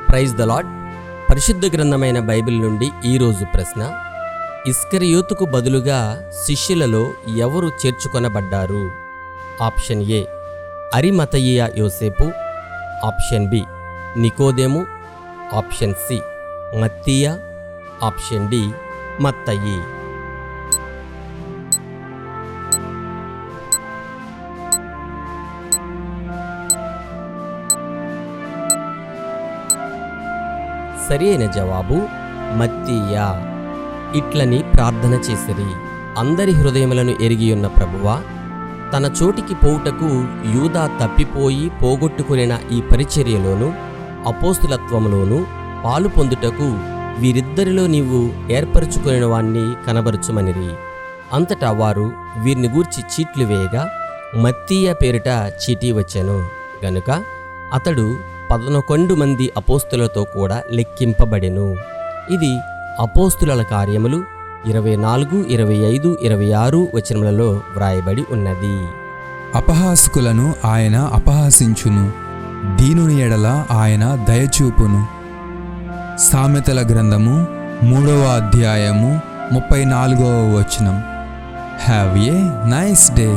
Praise the lord. పరిశుద్ధ గ్రంథమైన Bible నుండి ఈరోజు ప్రశ్న: ఇస్కరియోతుకు బదులుగా శిష్యులలో ఎవరు చేర్చుకొనబడ్డారు? ఆప్షన్ ఏ అరిమతయియ యోసేపు, ఆప్షన్ బి నికోదేము, ఆప్షన్ సి మత్తీయ, ఆప్షన్ డి మత్తయి. సరి అయిన జవాబు మత్తీయ. ఇట్లని ప్రార్థన చేసిరి: అందరి హృదయములను ఎరిగియున్న ప్రభువా, తన చోటికి పోవుటకు యూదా తప్పిపోయి పోగొట్టుకునిన ఈ పరిచర్యలోను అపోస్తులత్వములోను పాలు పొందుటకు వీరిద్దరిలో నీవు ఏర్పరచుకుని వాణ్ణి కనబరుచుమనిరి. అంతటా వారు వీరిని గూర్చి చీట్లు వేయగా మత్తీయ పేరిట చీటీ వచ్చెను గనుక అతడు 11 మంది అపోస్తులతో కూడా లెక్కింపబడెను. ఇది అపోస్తుల కార్యములు 24, 25, 26 వచనములలో వ్రాయబడి ఉన్నది. అపహాసకులను ఆయన అపహాసించును, దీనుని ఎడల ఆయన దయచూపును. సామెతల గ్రంథము 3వ అధ్యాయము 34వ వచనం. Have a nice day.